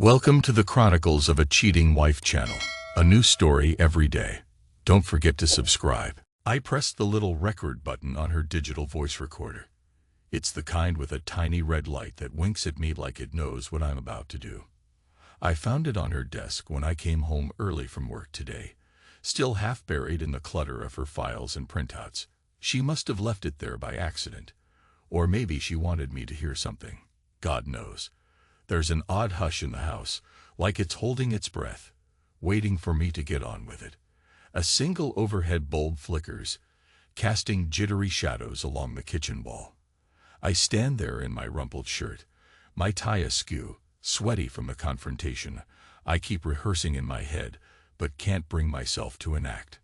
Welcome to the Chronicles of a Cheating Wife channel. A new story every day. Don't forget to subscribe. I pressed the little record button on her digital voice recorder. It's the kind with a tiny red light that winks at me like it knows what I'm about to do. I found it on her desk when I came home early from work today, still half buried in the clutter of her files and printouts. She must have left it there by accident. Or maybe she wanted me to hear something. God knows. There's an odd hush in the house, like it's holding its breath, waiting for me to get on with it. A single overhead bulb flickers, casting jittery shadows along the kitchen wall. I stand there in my rumpled shirt, my tie askew, sweaty from the confrontation. I keep rehearsing in my head, but can't bring myself to enact.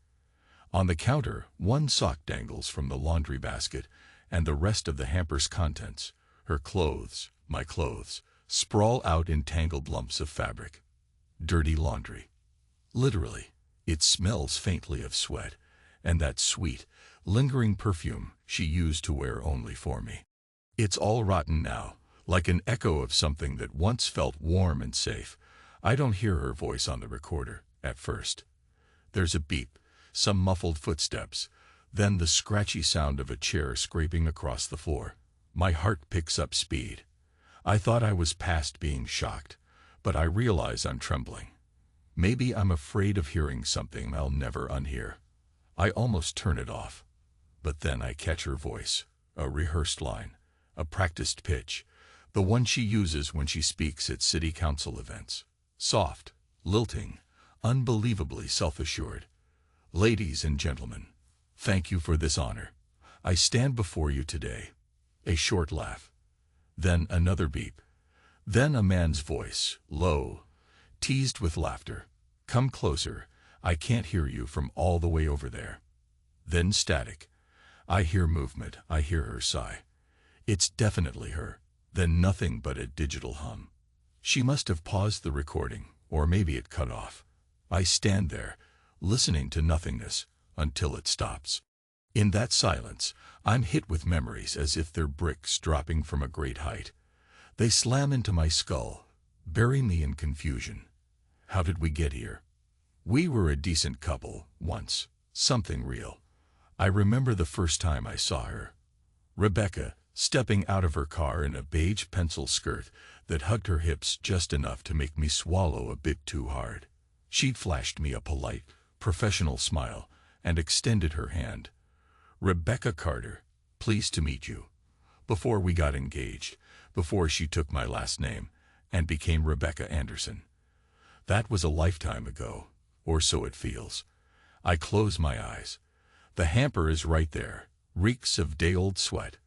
On the counter, one sock dangles from the laundry basket, and the rest of the hamper's contents, her clothes, my clothes, sprawl out in tangled lumps of fabric. Dirty laundry. Literally, it smells faintly of sweat, and that sweet, lingering perfume she used to wear only for me. It's all rotten now, like an echo of something that once felt warm and safe. I don't hear her voice on the recorder, at first. There's a beep, some muffled footsteps, then the scratchy sound of a chair scraping across the floor. My heart picks up speed. I thought I was past being shocked, but I realize I'm trembling. Maybe I'm afraid of hearing something I'll never unhear. I almost turn it off. But then I catch her voice, a rehearsed line, a practiced pitch, the one she uses when she speaks at city council events. Soft, lilting, unbelievably self-assured. Ladies and gentlemen, thank you for this honor. I stand before you today. A short laugh. Then another beep. Then a man's voice, low, teased with laughter. Come closer, I can't hear you from all the way over there. Then static. I hear movement, I hear her sigh. It's definitely her. Then nothing but a digital hum. She must have paused the recording, or maybe it cut off. I stand there, listening to nothingness, until it stops. In that silence, I'm hit with memories as if they're bricks dropping from a great height. They slam into my skull, bury me in confusion. How did we get here? We were a decent couple, once, something real. I remember the first time I saw her. Rebecca, stepping out of her car in a beige pencil skirt that hugged her hips just enough to make me swallow a bit too hard. She'd flashed me a polite, professional smile and extended her hand. Rebecca Carter, pleased to meet you. Before we got engaged, before she took my last name and became Rebecca Anderson. That was a lifetime ago, or so it feels. I close my eyes. The hamper is right there, reeks of day-old sweat.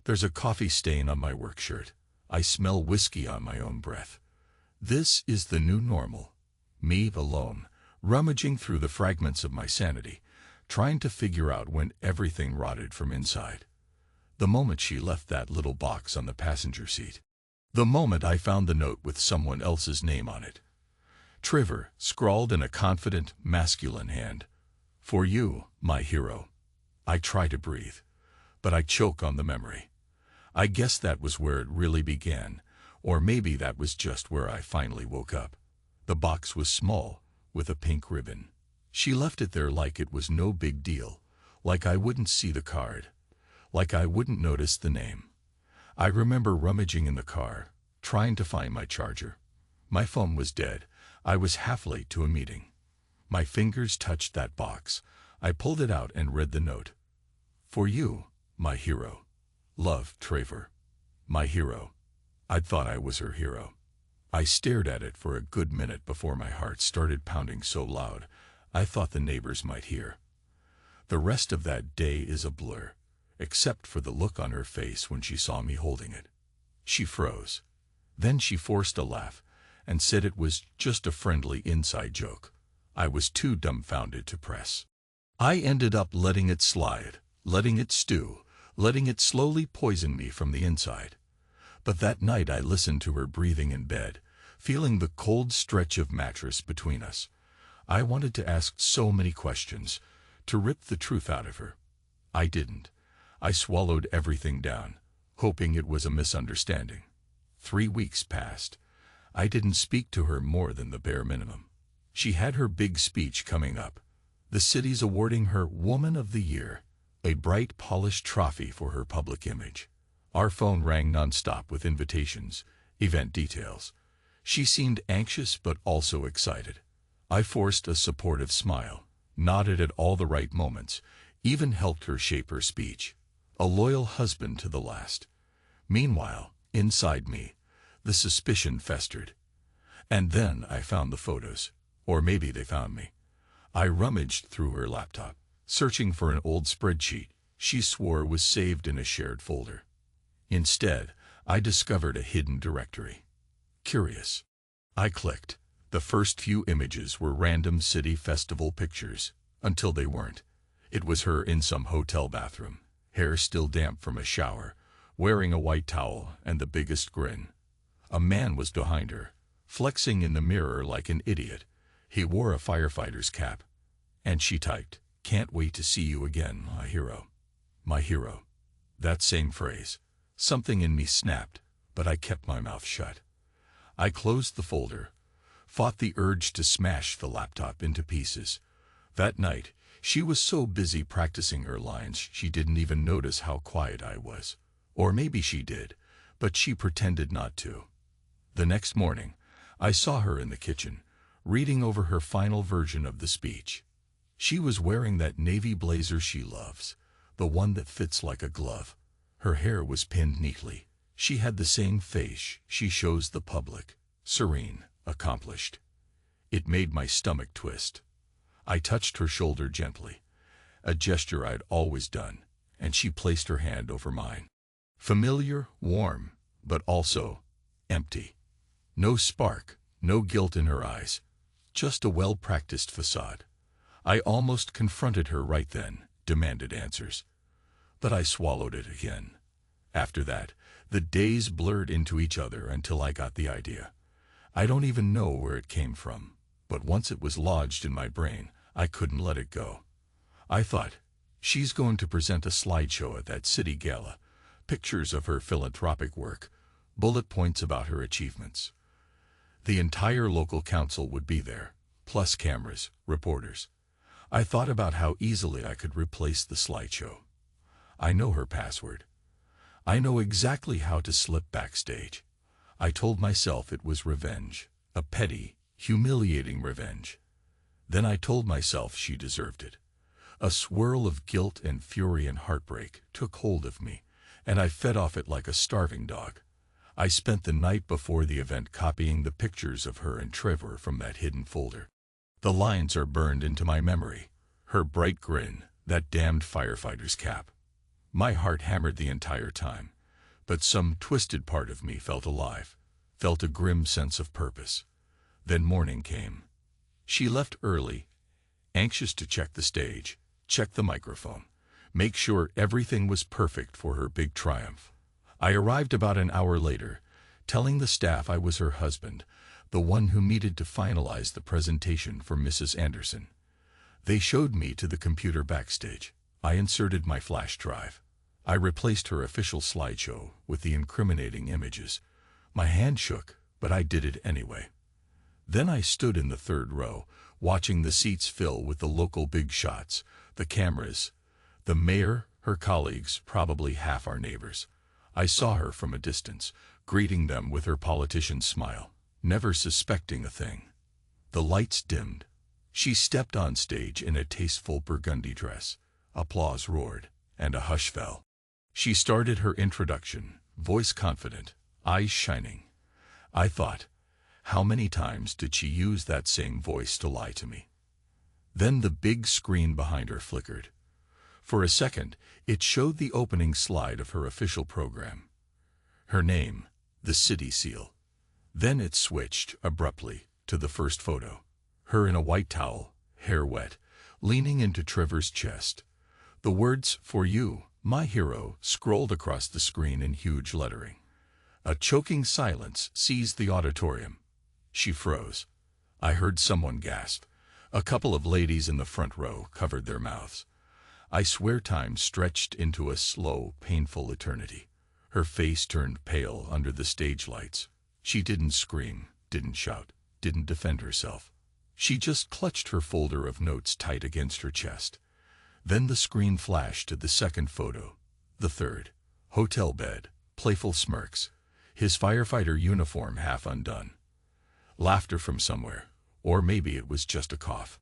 There's a coffee stain on my work shirt. I smell whiskey on my own breath. This is the new normal. Me alone, rummaging through the fragments of my sanity, trying to figure out when everything rotted from inside. The moment she left that little box on the passenger seat. The moment I found the note with someone else's name on it. Trevor, scrawled in a confident, masculine hand. For you, my hero. I try to breathe, but I choke on the memory. I guess that was where it really began, or maybe that was just where I finally woke up. The box was small, with a pink ribbon. She left it there like it was no big deal, like I wouldn't see the card, like I wouldn't notice the name. I remember rummaging in the car, trying to find my charger. My phone was dead. I was half late to a meeting. My fingers touched that box. I pulled it out and read the note. For you, my hero. Love, Trevor. My hero. I'd thought I was her hero. I stared at it for a good minute before my heart started pounding so loud I thought the neighbors might hear. The rest of that day is a blur, except for the look on her face when she saw me holding it. She froze. Then she forced a laugh and said it was just a friendly inside joke. I was too dumbfounded to press. I ended up letting it slide, letting it stew, letting it slowly poison me from the inside. But that night I listened to her breathing in bed, feeling the cold stretch of mattress between us. I wanted to ask so many questions, to rip the truth out of her. I didn't. I swallowed everything down, hoping it was a misunderstanding. 3 weeks passed. I didn't speak to her more than the bare minimum. She had her big speech coming up. The city's awarding her Woman of the Year, a bright, polished trophy for her public image. Our phone rang nonstop with invitations, event details. She seemed anxious but also excited. I forced a supportive smile, nodded at all the right moments, even helped her shape her speech. A loyal husband to the last. Meanwhile, inside me, the suspicion festered. And then I found the photos. Or maybe they found me. I rummaged through her laptop, searching for an old spreadsheet she swore was saved in a shared folder. Instead, I discovered a hidden directory. Curious. I clicked. The first few images were random city festival pictures, until they weren't. It was her in some hotel bathroom, hair still damp from a shower, wearing a white towel and the biggest grin. A man was behind her, flexing in the mirror like an idiot. He wore a firefighter's cap. And she typed, "Can't wait to see you again, my hero." My hero. That same phrase. Something in me snapped, but I kept my mouth shut. I closed the folder, fought the urge to smash the laptop into pieces. That night, she was so busy practicing her lines she didn't even notice how quiet I was. Or maybe she did, but she pretended not to. The next morning, I saw her in the kitchen, reading over her final version of the speech. She was wearing that navy blazer she loves, the one that fits like a glove. Her hair was pinned neatly. She had the same face she shows the public, serene, accomplished. It made my stomach twist. I touched her shoulder gently, a gesture I'd always done, and she placed her hand over mine. Familiar, warm, but also empty. No spark, no guilt in her eyes, just a well-practiced facade. I almost confronted her right then, demanded answers. But I swallowed it again. After that, the days blurred into each other until I got the idea. I don't even know where it came from, but once it was lodged in my brain, I couldn't let it go. I thought, she's going to present a slideshow at that city gala, pictures of her philanthropic work, bullet points about her achievements. The entire local council would be there, plus cameras, reporters. I thought about how easily I could replace the slideshow. I know her password. I know exactly how to slip backstage. I told myself it was revenge, a petty, humiliating revenge. Then I told myself she deserved it. A swirl of guilt and fury and heartbreak took hold of me, and I fed off it like a starving dog. I spent the night before the event copying the pictures of her and Trevor from that hidden folder. The lines are burned into my memory. Her bright grin, that damned firefighter's cap. My heart hammered the entire time, but some twisted part of me felt alive, felt a grim sense of purpose. Then morning came. She left early, anxious to check the stage, check the microphone, make sure everything was perfect for her big triumph. I arrived about an hour later, telling the staff I was her husband, the one who needed to finalize the presentation for Mrs. Anderson. They showed me to the computer backstage. I inserted my flash drive. I replaced her official slideshow with the incriminating images. My hand shook, but I did it anyway. Then I stood in the third row, watching the seats fill with the local big shots, the cameras, the mayor, her colleagues, probably half our neighbors. I saw her from a distance, greeting them with her politician's smile, never suspecting a thing. The lights dimmed. She stepped on stage in a tasteful burgundy dress. Applause roared, and a hush fell. She started her introduction, voice confident, eyes shining. I thought, how many times did she use that same voice to lie to me? Then the big screen behind her flickered. For a second, it showed the opening slide of her official program. Her name, the city seal. Then it switched, abruptly, to the first photo. Her in a white towel, hair wet, leaning into Trevor's chest. The words, "For you, my hero," scrolled across the screen in huge lettering. A choking silence seized the auditorium. She froze. I heard someone gasp. A couple of ladies in the front row covered their mouths. I swear time stretched into a slow, painful eternity. Her face turned pale under the stage lights. She didn't scream, didn't shout, didn't defend herself. She just clutched her folder of notes tight against her chest. Then the screen flashed to the second photo, the third. Hotel bed, playful smirks, his firefighter uniform half undone. Laughter from somewhere, or maybe it was just a cough.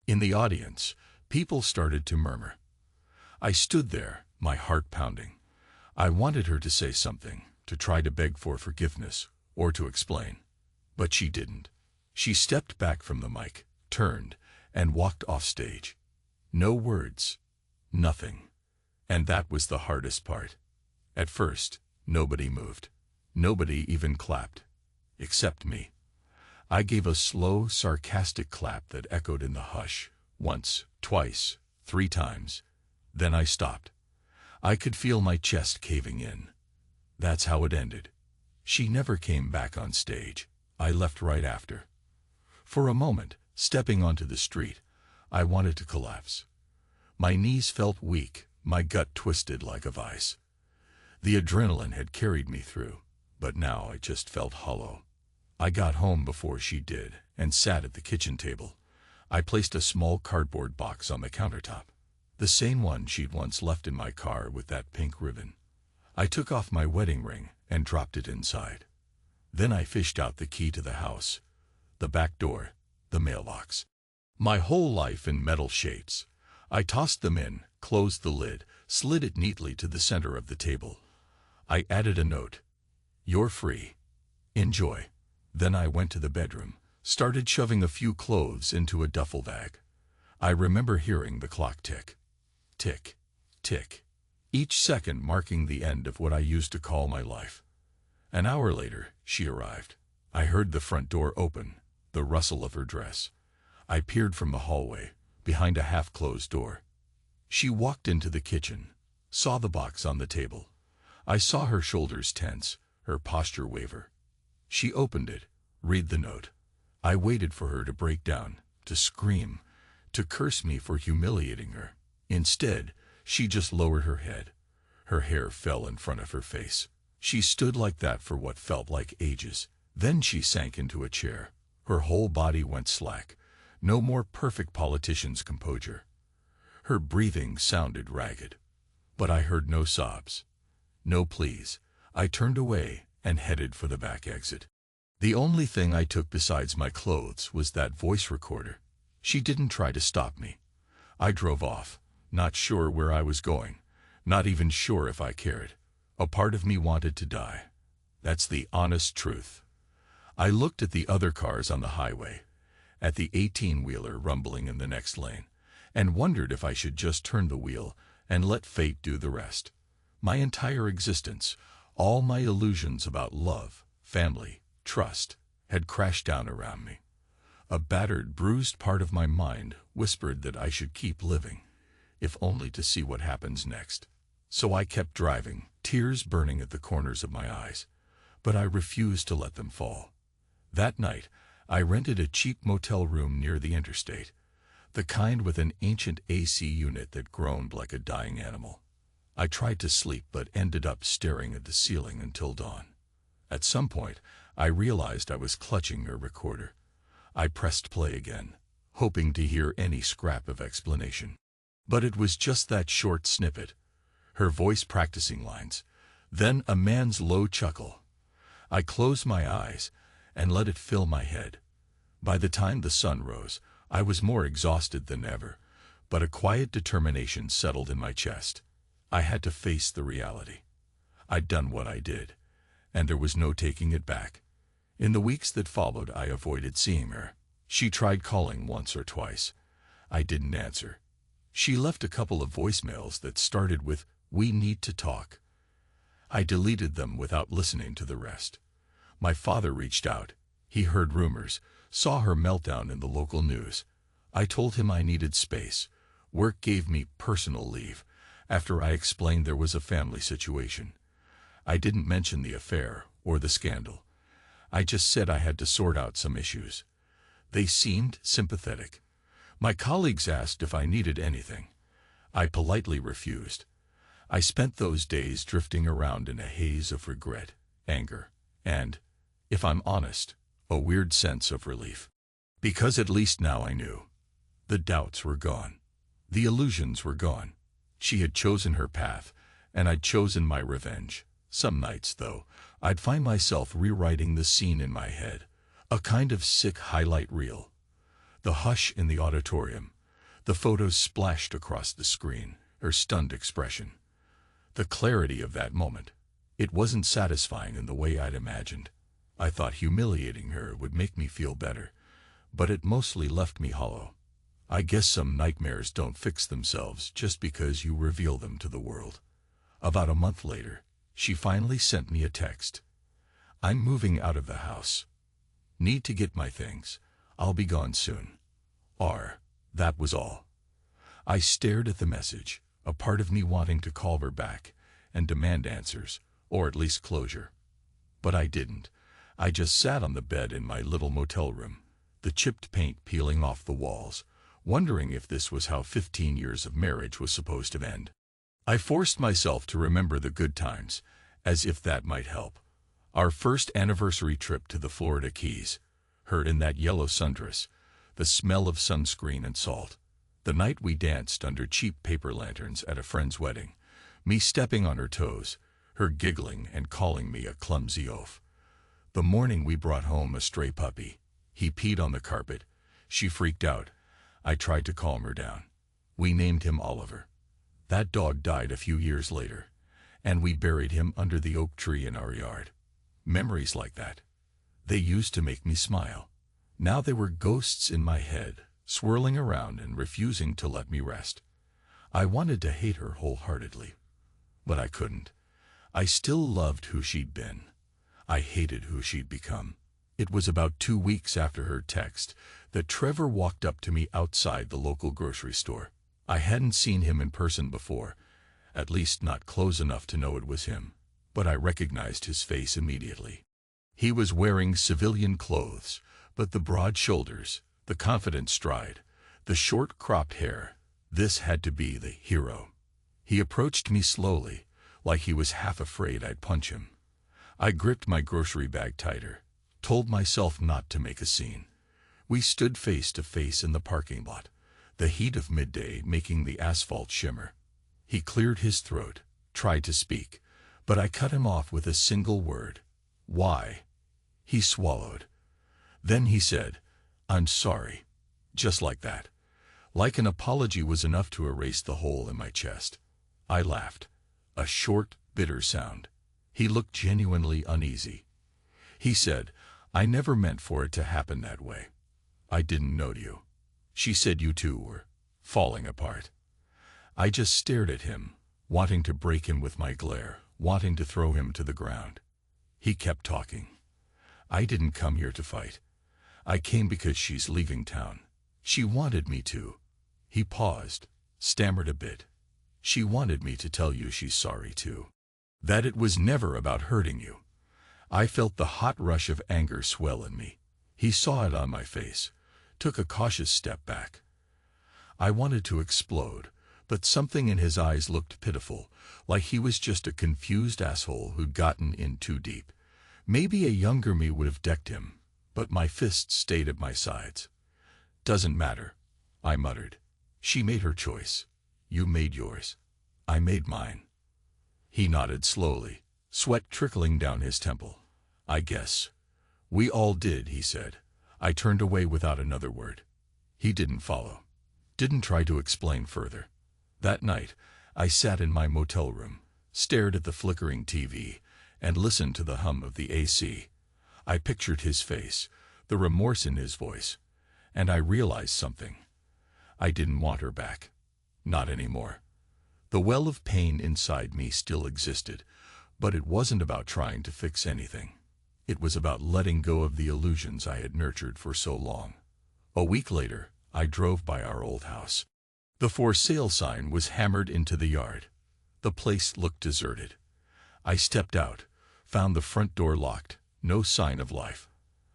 In the audience, people started to murmur. I stood there, my heart pounding. I wanted her to say something, to try to beg for forgiveness, or to explain. But she didn't. She stepped back from the mic, turned, and walked off stage. No words. Nothing. And that was the hardest part. At first, nobody moved. Nobody even clapped. Except me. I gave a slow, sarcastic clap that echoed in the hush. Once, twice, 3 times. Then I stopped. I could feel my chest caving in. That's how it ended. She never came back on stage. I left right after. For a moment, stepping onto the street, I wanted to collapse. My knees felt weak, my gut twisted like a vice. The adrenaline had carried me through, but now I just felt hollow. I got home before she did and sat at the kitchen table. I placed a small cardboard box on the countertop, the same one she'd once left in my car with that pink ribbon. I took off my wedding ring and dropped it inside. Then I fished out the key to the house, the back door, the mailbox. My whole life in metal shapes. I tossed them in, closed the lid, slid it neatly to the center of the table. I added a note. You're free. Enjoy. Then I went to the bedroom, started shoving a few clothes into a duffel bag. I remember hearing the clock tick. Tick. Tick. Each second marking the end of what I used to call my life. An hour later, she arrived. I heard the front door open, the rustle of her dress. I peered from the hallway, behind a half-closed door. She walked into the kitchen, saw the box on the table. I saw her shoulders tense, her posture waver. She opened it, read the note. I waited for her to break down, to scream, to curse me for humiliating her. Instead, she just lowered her head. Her hair fell in front of her face. She stood like that for what felt like ages. Then she sank into a chair. Her whole body went slack. No more perfect politician's composure. Her breathing sounded ragged. But I heard no sobs. No pleas. I turned away and headed for the back exit. The only thing I took besides my clothes was that voice recorder. She didn't try to stop me. I drove off, not sure where I was going, not even sure if I cared. A part of me wanted to die. That's the honest truth. I looked at the other cars on the highway, at the 18-wheeler rumbling in the next lane, and wondered if I should just turn the wheel and let fate do the rest. My entire existence, all my illusions about love, family, trust, had crashed down around me. A battered, bruised part of my mind whispered that I should keep living, if only to see what happens next. So I kept driving, tears burning at the corners of my eyes, but I refused to let them fall. That night, I rented a cheap motel room near the interstate, the kind with an ancient AC unit that groaned like a dying animal. I tried to sleep but ended up staring at the ceiling until dawn. At some point, I realized I was clutching her recorder. I pressed play again, hoping to hear any scrap of explanation. But it was just that short snippet, her voice practicing lines, then a man's low chuckle. I closed my eyes and let it fill my head. By the time the sun rose, I was more exhausted than ever, but a quiet determination settled in my chest. I had to face the reality. I'd done what I did, and there was no taking it back. In the weeks that followed, I avoided seeing her. She tried calling once or twice. I didn't answer. She left a couple of voicemails that started with, "We need to talk." I deleted them without listening to the rest. My father reached out. He heard rumors, saw her meltdown in the local news. I told him I needed space. Work gave me personal leave after I explained there was a family situation. I didn't mention the affair or the scandal. I just said I had to sort out some issues. They seemed sympathetic. My colleagues asked if I needed anything. I politely refused. I spent those days drifting around in a haze of regret, anger, and, if I'm honest, a weird sense of relief. Because at least now I knew. The doubts were gone. The illusions were gone. She had chosen her path, and I'd chosen my revenge. Some nights, though, I'd find myself rewriting the scene in my head, a kind of sick highlight reel. The hush in the auditorium, the photos splashed across the screen, her stunned expression. The clarity of that moment. It wasn't satisfying in the way I'd imagined. I thought humiliating her would make me feel better, but it mostly left me hollow. I guess some nightmares don't fix themselves just because you reveal them to the world. About a month later, she finally sent me a text. I'm moving out of the house. Need to get my things. I'll be gone soon. That was all. I stared at the message, a part of me wanting to call her back and demand answers, or at least closure. But I didn't. I just sat on the bed in my little motel room, the chipped paint peeling off the walls, wondering if this was how 15 years of marriage was supposed to end. I forced myself to remember the good times, as if that might help. Our first anniversary trip to the Florida Keys, her in that yellow sundress, the smell of sunscreen and salt. The night we danced under cheap paper lanterns at a friend's wedding, me stepping on her toes, her giggling and calling me a clumsy oaf. The morning we brought home a stray puppy. He peed on the carpet. She freaked out. I tried to calm her down. We named him Oliver. That dog died a few years later, and we buried him under the oak tree in our yard. Memories like that. They used to make me smile. Now they were ghosts in my head, swirling around and refusing to let me rest. I wanted to hate her wholeheartedly, but I couldn't. I still loved who she'd been. I hated who she'd become. It was about 2 weeks after her text that Trevor walked up to me outside the local grocery store. I hadn't seen him in person before, at least not close enough to know it was him, but I recognized his face immediately. He was wearing civilian clothes, but the broad shoulders, the confident stride, the short cropped hair, this had to be the hero. He approached me slowly, like he was half afraid I'd punch him. I gripped my grocery bag tighter, told myself not to make a scene. We stood face to face in the parking lot, the heat of midday making the asphalt shimmer. He cleared his throat, tried to speak, but I cut him off with a single word. Why? He swallowed. Then he said, I'm sorry. Just like that. Like an apology was enough to erase the hole in my chest. I laughed. A short, bitter sound. He looked genuinely uneasy. He said, I never meant for it to happen that way. I didn't know you. She said you two were falling apart. I just stared at him, wanting to break him with my glare, wanting to throw him to the ground. He kept talking. I didn't come here to fight. I came because she's leaving town. She wanted me to. He paused, stammered a bit. She wanted me to tell you she's sorry too. That it was never about hurting you. I felt the hot rush of anger swell in me. He saw it on my face, took a cautious step back. I wanted to explode, but something in his eyes looked pitiful, like he was just a confused asshole who'd gotten in too deep. Maybe a younger me would have decked him, but my fists stayed at my sides. Doesn't matter, I muttered. She made her choice. You made yours. I made mine. He nodded slowly, sweat trickling down his temple. I guess. We all did, he said. I turned away without another word. He didn't follow. Didn't try to explain further. That night, I sat in my motel room, stared at the flickering TV, and listened to the hum of the AC. I pictured his face, the remorse in his voice, and I realized something. I didn't want her back. Not anymore. The well of pain inside me still existed, but it wasn't about trying to fix anything. It was about letting go of the illusions I had nurtured for so long. A week later, I drove by our old house. The for sale sign was hammered into the yard. The place looked deserted. I stepped out, found the front door locked, no sign of life.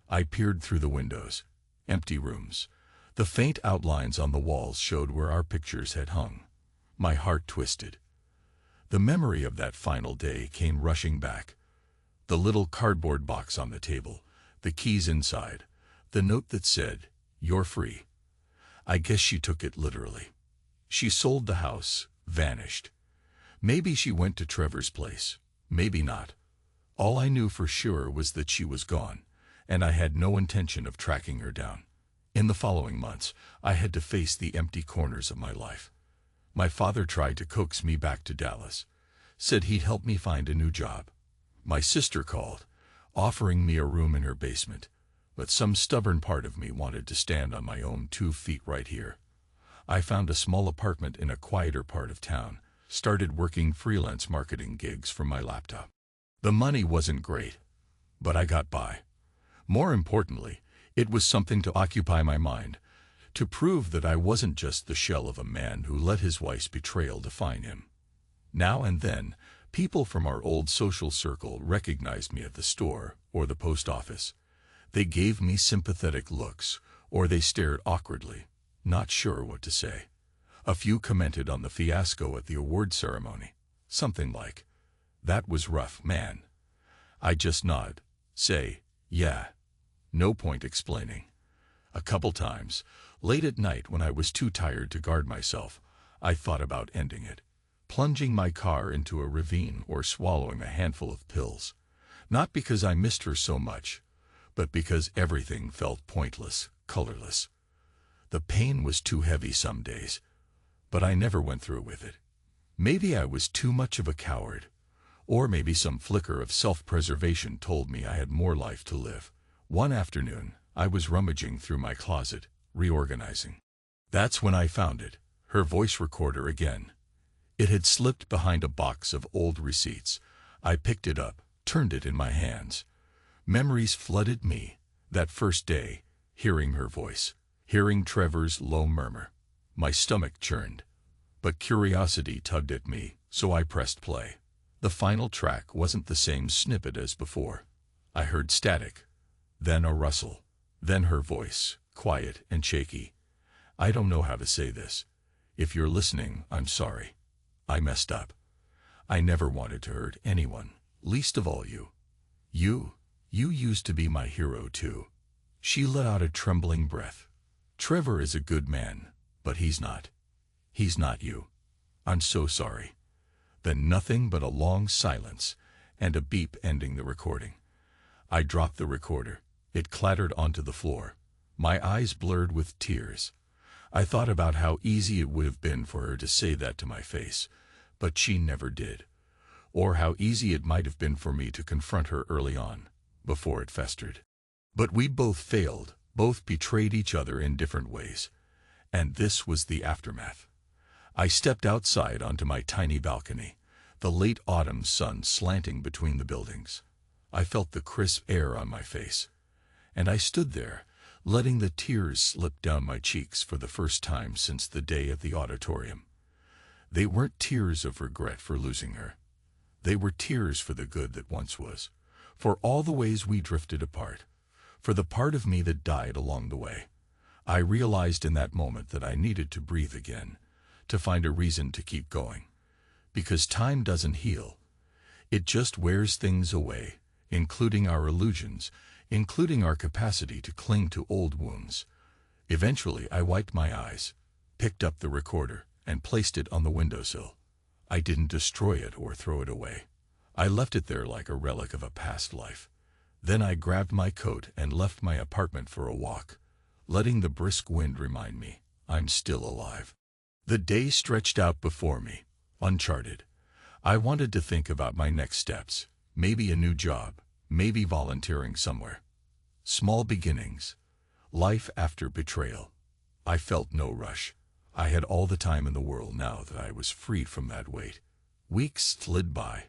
I peered through the windows. Empty rooms. The faint outlines on the walls showed where our pictures had hung. My heart twisted. The memory of that final day came rushing back. The little cardboard box on the table, The keys inside. The note that said, "You're free." I guess she took it literally. She sold the house, vanished. Maybe she went to Trevor's place. Maybe not. All I knew for sure was that she was gone, and I had no intention of tracking her down. In the following months, I had to face the empty corners of my life. My father tried to coax me back to Dallas, said he'd help me find a new job. My sister called, offering me a room in her basement, but some stubborn part of me wanted to stand on my own 2 feet right here. I found a small apartment in a quieter part of town, started working freelance marketing gigs from my laptop. The money wasn't great, but I got by. More importantly, it was something to occupy my mind, to prove that I wasn't just the shell of a man who let his wife's betrayal define him. Now and then, people from our old social circle recognized me at the store or the post office. They gave me sympathetic looks, or they stared awkwardly, not sure what to say. A few commented on the fiasco at the award ceremony. Something like, "That was rough, man." I just nod, say, "Yeah." No point explaining. A couple times, late at night when I was too tired to guard myself, I thought about ending it, plunging my car into a ravine or swallowing a handful of pills. Not because I missed her so much, but because everything felt pointless, colorless. The pain was too heavy some days, but I never went through with it. Maybe I was too much of a coward, or maybe some flicker of self-preservation told me I had more life to live. One afternoon, I was rummaging through my closet, reorganizing. That's when I found it, her voice recorder again. It had slipped behind a box of old receipts. I picked it up, turned it in my hands. Memories flooded me, that first day, hearing her voice, hearing Trevor's low murmur. My stomach churned, but curiosity tugged at me, so I pressed play. The final track wasn't the same snippet as before. I heard static, then a rustle, then her voice, quiet and shaky. "I don't know how to say this. If you're listening, I'm sorry. I messed up. I never wanted to hurt anyone, least of all you. You used to be my hero too." She let out a trembling breath. "Trevor is a good man, but he's not. He's not you. I'm so sorry." Then nothing but a long silence and a beep ending the recording. I dropped the recorder. It clattered onto the floor. My eyes blurred with tears. I thought about how easy it would have been for her to say that to my face, but she never did. Or how easy it might have been for me to confront her early on, before it festered. But we both failed, both betrayed each other in different ways. And this was the aftermath. I stepped outside onto my tiny balcony, the late autumn sun slanting between the buildings. I felt the crisp air on my face. And I stood there, letting the tears slip down my cheeks for the first time since the day at the auditorium. They weren't tears of regret for losing her. They were tears for the good that once was, for all the ways we drifted apart, for the part of me that died along the way. I realized in that moment that I needed to breathe again, to find a reason to keep going. Because time doesn't heal. It just wears things away, including our illusions, including our capacity to cling to old wounds. Eventually, I wiped my eyes, picked up the recorder, and placed it on the windowsill. I didn't destroy it or throw it away. I left it there like a relic of a past life. Then I grabbed my coat and left my apartment for a walk, letting the brisk wind remind me I'm still alive. The day stretched out before me, uncharted. I wanted to think about my next steps, maybe a new job, maybe volunteering somewhere. Small beginnings. Life after betrayal. I felt no rush. I had all the time in the world now that I was freed from that weight. Weeks slid by,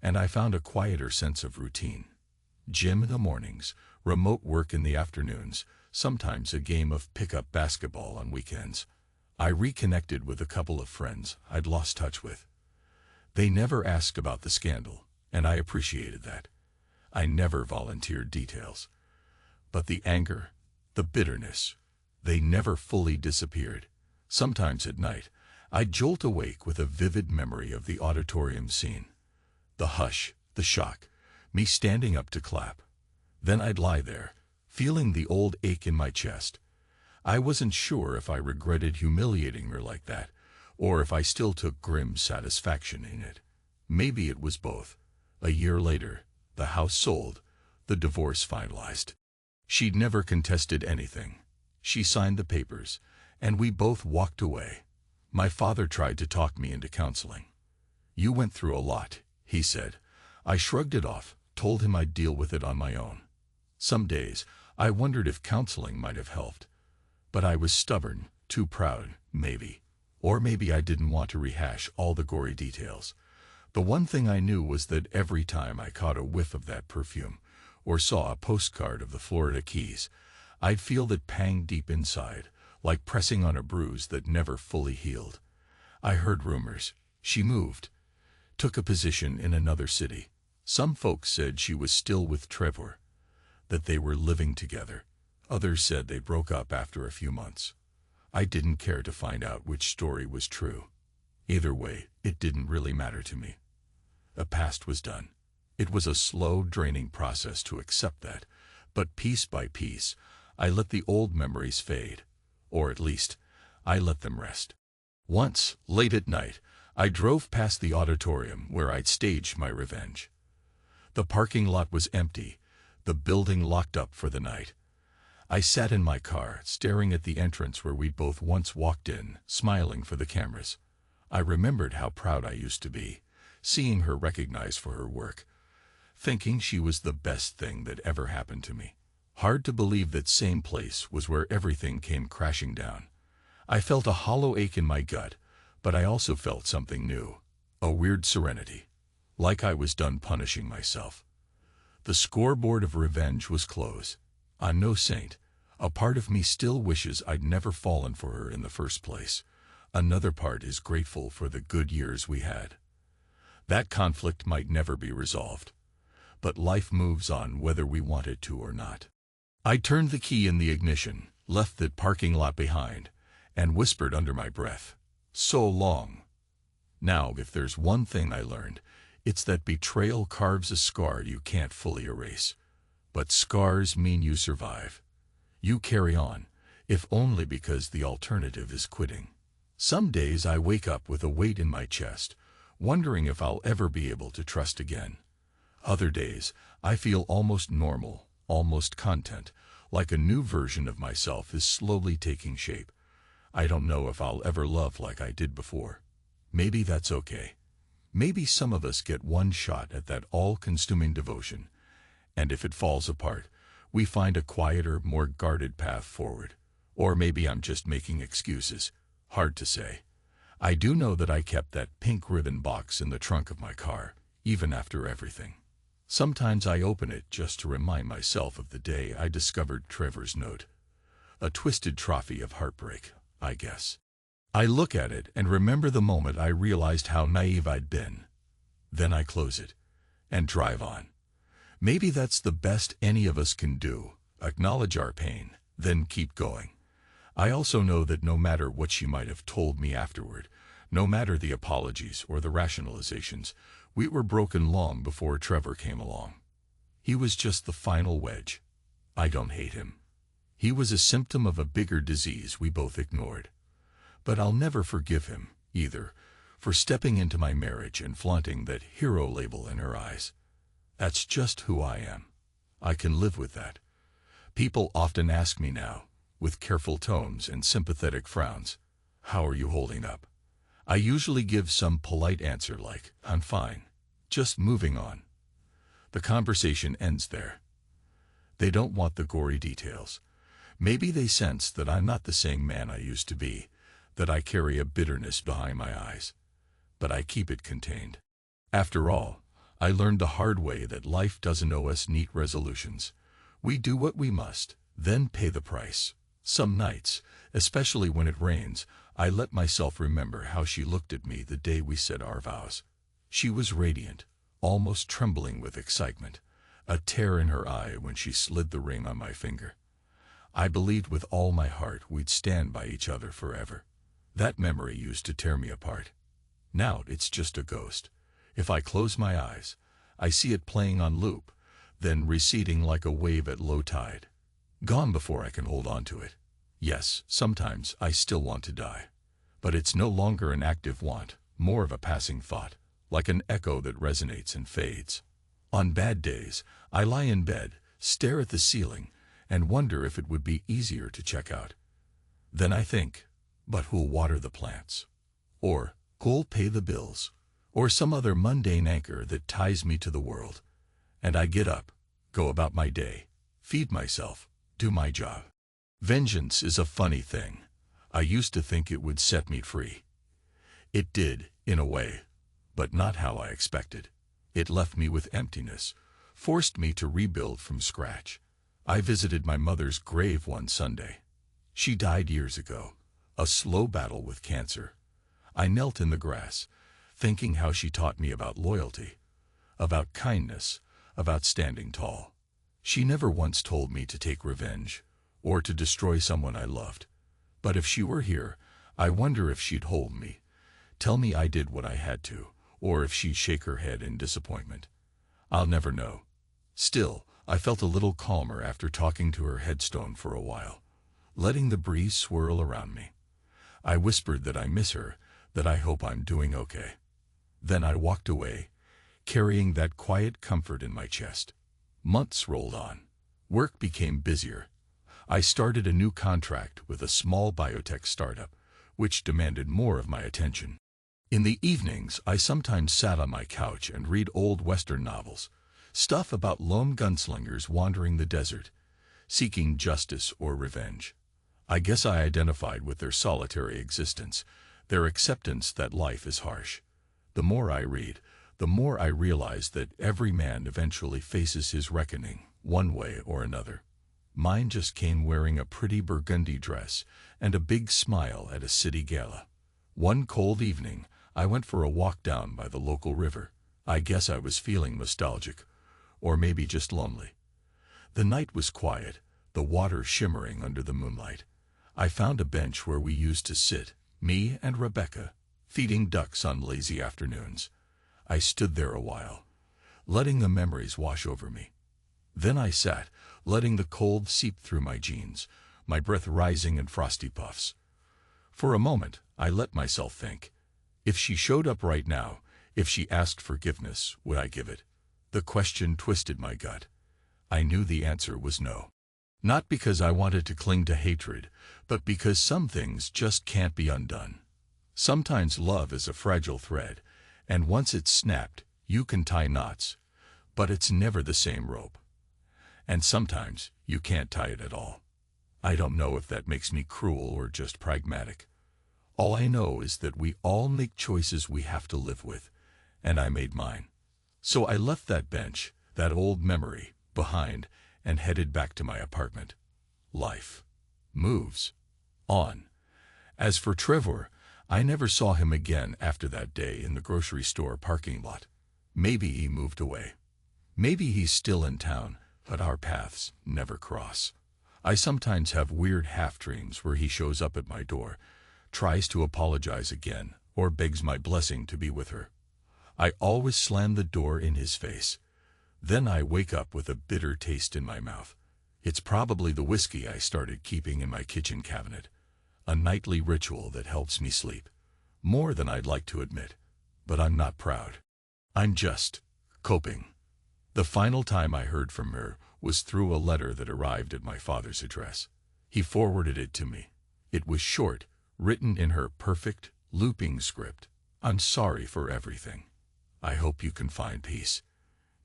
and I found a quieter sense of routine. Gym in the mornings, remote work in the afternoons, sometimes a game of pickup basketball on weekends. I reconnected with a couple of friends I'd lost touch with. They never asked about the scandal, and I appreciated that. I never volunteered details. But the anger, the bitterness, they never fully disappeared. Sometimes at night, I'd jolt awake with a vivid memory of the auditorium scene. The hush, the shock, me standing up to clap. Then I'd lie there, feeling the old ache in my chest. I wasn't sure if I regretted humiliating her like that, or if I still took grim satisfaction in it. Maybe it was both. A year later, the house sold, the divorce finalized. She'd never contested anything. She signed the papers, and we both walked away. My father tried to talk me into counseling. "You went through a lot," he said. I shrugged it off, told him I'd deal with it on my own. Some days, I wondered if counseling might have helped. But I was stubborn, too proud, maybe. Or maybe I didn't want to rehash all the gory details. The one thing I knew was that every time I caught a whiff of that perfume, or saw a postcard of the Florida Keys, I'd feel that pang deep inside, like pressing on a bruise that never fully healed. I heard rumors. She moved, took a position in another city. Some folks said she was still with Trevor, that they were living together. Others said they broke up after a few months. I didn't care to find out which story was true. Either way, it didn't really matter to me. The past was done. It was a slow, draining process to accept that, but piece by piece, I let the old memories fade. Or at least, I let them rest. Once, late at night, I drove past the auditorium where I'd staged my revenge. The parking lot was empty, the building locked up for the night. I sat in my car, staring at the entrance where we'd both once walked in, smiling for the cameras. I remembered how proud I used to be, seeing her recognized for her work, thinking she was the best thing that ever happened to me. Hard to believe that same place was where everything came crashing down. I felt a hollow ache in my gut, but I also felt something new, a weird serenity, like I was done punishing myself. The scoreboard of revenge was closed. I'm no saint. A part of me still wishes I'd never fallen for her in the first place. Another part is grateful for the good years we had. That conflict might never be resolved, but life moves on whether we want it to or not. I turned the key in the ignition, left the parking lot behind, and whispered under my breath, "So long." Now, if there's one thing I learned, it's that betrayal carves a scar you can't fully erase. But scars mean you survive. You carry on, if only because the alternative is quitting. Some days I wake up with a weight in my chest, wondering if I'll ever be able to trust again. Other days, I feel almost normal, almost content, like a new version of myself is slowly taking shape. I don't know if I'll ever love like I did before. Maybe that's okay. Maybe some of us get one shot at that all-consuming devotion, and if it falls apart, we find a quieter, more guarded path forward. Or maybe I'm just making excuses. Hard to say. I do know that I kept that pink ribbon box in the trunk of my car, even after everything. Sometimes I open it just to remind myself of the day I discovered Trevor's note. A twisted trophy of heartbreak, I guess. I look at it and remember the moment I realized how naive I'd been. Then I close it and drive on. Maybe that's the best any of us can do, acknowledge our pain, then keep going. I also know that no matter what she might have told me afterward, no matter the apologies or the rationalizations, we were broken long before Trevor came along. He was just the final wedge. I don't hate him. He was a symptom of a bigger disease we both ignored. But I'll never forgive him, either, for stepping into my marriage and flaunting that hero label in her eyes. That's just who I am. I can live with that. People often ask me now, with careful tones and sympathetic frowns, "How are you holding up?" I usually give some polite answer like, "I'm fine, just moving on." The conversation ends there. They don't want the gory details. Maybe they sense that I'm not the same man I used to be, that I carry a bitterness behind my eyes. But I keep it contained. After all, I learned the hard way that life doesn't owe us neat resolutions. We do what we must, then pay the price. Some nights, especially when it rains, I let myself remember how she looked at me the day we said our vows. She was radiant, almost trembling with excitement, a tear in her eye when she slid the ring on my finger. I believed with all my heart we'd stand by each other forever. That memory used to tear me apart. Now it's just a ghost. If I close my eyes, I see it playing on loop, then receding like a wave at low tide. Gone before I can hold on to it. Yes, sometimes I still want to die. But it's no longer an active want, more of a passing thought, like an echo that resonates and fades. On bad days, I lie in bed, stare at the ceiling, and wonder if it would be easier to check out. Then I think, but who'll water the plants? Or who'll pay the bills? Or some other mundane anchor that ties me to the world? And I get up, go about my day, feed myself, do my job. Vengeance is a funny thing. I used to think it would set me free. It did, in a way, but not how I expected. It left me with emptiness, forced me to rebuild from scratch. I visited my mother's grave one Sunday. She died years ago, a slow battle with cancer. I knelt in the grass, thinking how she taught me about loyalty, about kindness, about standing tall. She never once told me to take revenge, or to destroy someone I loved. But if she were here, I wonder if she'd hold me, tell me I did what I had to, or if she'd shake her head in disappointment. I'll never know. Still, I felt a little calmer after talking to her headstone for a while, letting the breeze swirl around me. I whispered that I miss her, that I hope I'm doing okay. Then I walked away, carrying that quiet comfort in my chest. Months rolled on. Work became busier. I started a new contract with a small biotech startup, which demanded more of my attention. In the evenings, I sometimes sat on my couch and read old Western novels, stuff about lone gunslingers wandering the desert, seeking justice or revenge. I guess I identified with their solitary existence, their acceptance that life is harsh. The more I read, the more I realize that every man eventually faces his reckoning, one way or another. Mine just came wearing a pretty burgundy dress and a big smile at a city gala. One cold evening, I went for a walk down by the local river. I guess I was feeling nostalgic, or maybe just lonely. The night was quiet, the water shimmering under the moonlight. I found a bench where we used to sit, me and Rebecca, feeding ducks on lazy afternoons. I stood there a while, letting the memories wash over me. Then I sat, letting the cold seep through my jeans, my breath rising in frosty puffs. For a moment, I let myself think. If she showed up right now, if she asked forgiveness, would I give it? The question twisted my gut. I knew the answer was no. Not because I wanted to cling to hatred, but because some things just can't be undone. Sometimes love is a fragile thread, and once it's snapped, you can tie knots, but it's never the same rope. And sometimes you can't tie it at all. I don't know if that makes me cruel or just pragmatic. All I know is that we all make choices we have to live with, and I made mine. So I left that bench, that old memory, behind, and headed back to my apartment. Life moves on. As for Trevor, I never saw him again after that day in the grocery store parking lot. Maybe he moved away. Maybe he's still in town, but our paths never cross. I sometimes have weird half-dreams where he shows up at my door, tries to apologize again, or begs my blessing to be with her. I always slam the door in his face. Then I wake up with a bitter taste in my mouth. It's probably the whiskey I started keeping in my kitchen cabinet, a nightly ritual that helps me sleep. More than I'd like to admit, but I'm not proud. I'm just coping. The final time I heard from her was through a letter that arrived at my father's address. He forwarded it to me. It was short, written in her perfect, looping script. I'm sorry for everything. I hope you can find peace.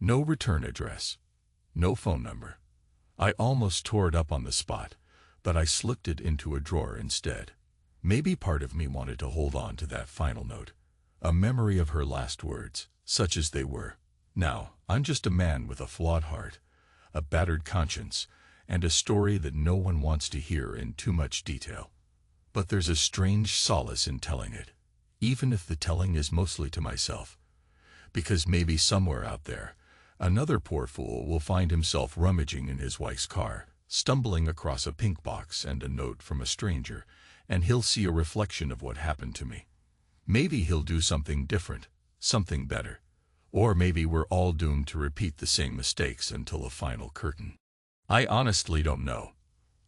No return address. No phone number. I almost tore it up on the spot, but I slipped it into a drawer instead. Maybe part of me wanted to hold on to that final note, a memory of her last words, such as they were. Now, I'm just a man with a flawed heart, a battered conscience, and a story that no one wants to hear in too much detail. But there's a strange solace in telling it, even if the telling is mostly to myself. Because maybe somewhere out there, another poor fool will find himself rummaging in his wife's car, stumbling across a pink box and a note from a stranger, and he'll see a reflection of what happened to me. Maybe he'll do something different, something better. Or maybe we're all doomed to repeat the same mistakes until a final curtain. I honestly don't know.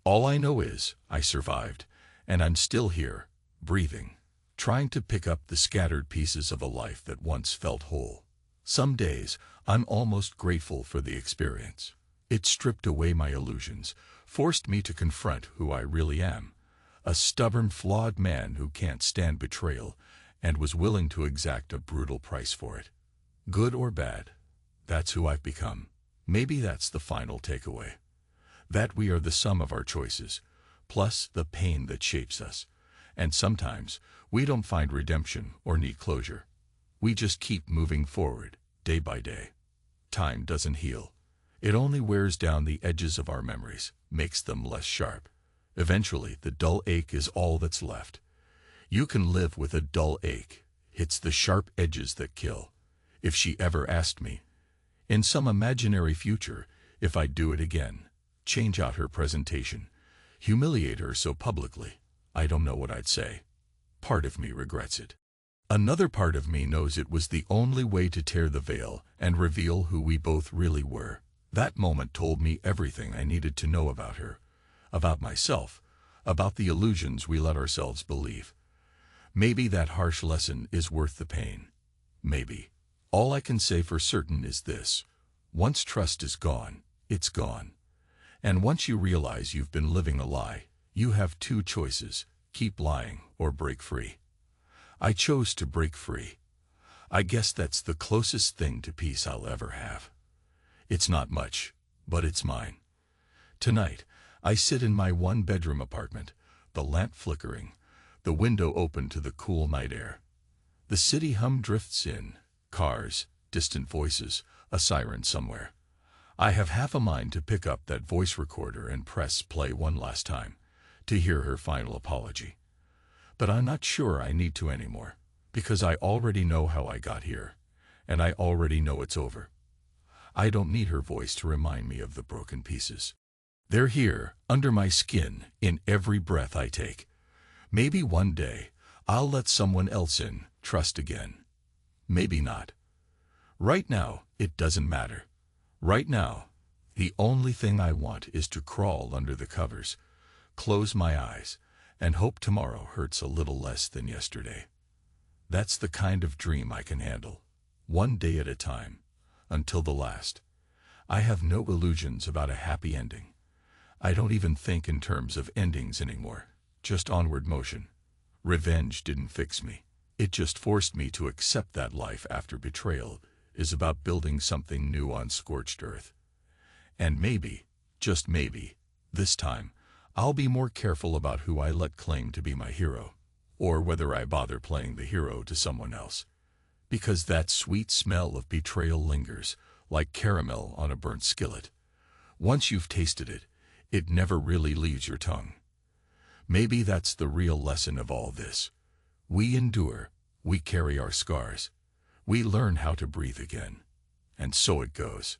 All I know is I survived, and I'm still here, breathing, trying to pick up the scattered pieces of a life that once felt whole. Some days, I'm almost grateful for the experience. It stripped away my illusions, forced me to confront who I really am. A stubborn, flawed man who can't stand betrayal and was willing to exact a brutal price for it. Good or bad, that's who I've become. Maybe that's the final takeaway. That we are the sum of our choices, plus the pain that shapes us. And sometimes, we don't find redemption or need closure. We just keep moving forward, day by day. Time doesn't heal. It only wears down the edges of our memories, makes them less sharp. Eventually, the dull ache is all that's left. You can live with a dull ache. It's the sharp edges that kill. If she ever asked me, in some imaginary future, if I'd do it again, change out her presentation, humiliate her so publicly, I don't know what I'd say. Part of me regrets it. Another part of me knows it was the only way to tear the veil and reveal who we both really were. That moment told me everything I needed to know about her, about myself, about the illusions we let ourselves believe. Maybe that harsh lesson is worth the pain. Maybe. All I can say for certain is this: once trust is gone, it's gone. And once you realize you've been living a lie, you have two choices: keep lying or break free. I chose to break free. I guess that's the closest thing to peace I'll ever have. It's not much, but it's mine. Tonight, I sit in my one-bedroom apartment, the lamp flickering, the window open to the cool night air. The city hum drifts in, cars, distant voices, a siren somewhere. I have half a mind to pick up that voice recorder and press play one last time, to hear her final apology. But I'm not sure I need to anymore, because I already know how I got here, and I already know it's over. I don't need her voice to remind me of the broken pieces. They're here, under my skin, in every breath I take. Maybe one day, I'll let someone else in, trust again. Maybe not. Right now, it doesn't matter. Right now, the only thing I want is to crawl under the covers, close my eyes, and hope tomorrow hurts a little less than yesterday. That's the kind of dream I can handle, one day at a time, until the last. I have no illusions about a happy ending. I don't even think in terms of endings anymore, just onward motion. Revenge didn't fix me. It just forced me to accept that life after betrayal is about building something new on scorched earth. And maybe, just maybe, this time, I'll be more careful about who I let claim to be my hero, or whether I bother playing the hero to someone else. Because that sweet smell of betrayal lingers, like caramel on a burnt skillet. Once you've tasted it, it never really leaves your tongue. Maybe that's the real lesson of all this. We endure, we carry our scars. We learn how to breathe again. And so it goes.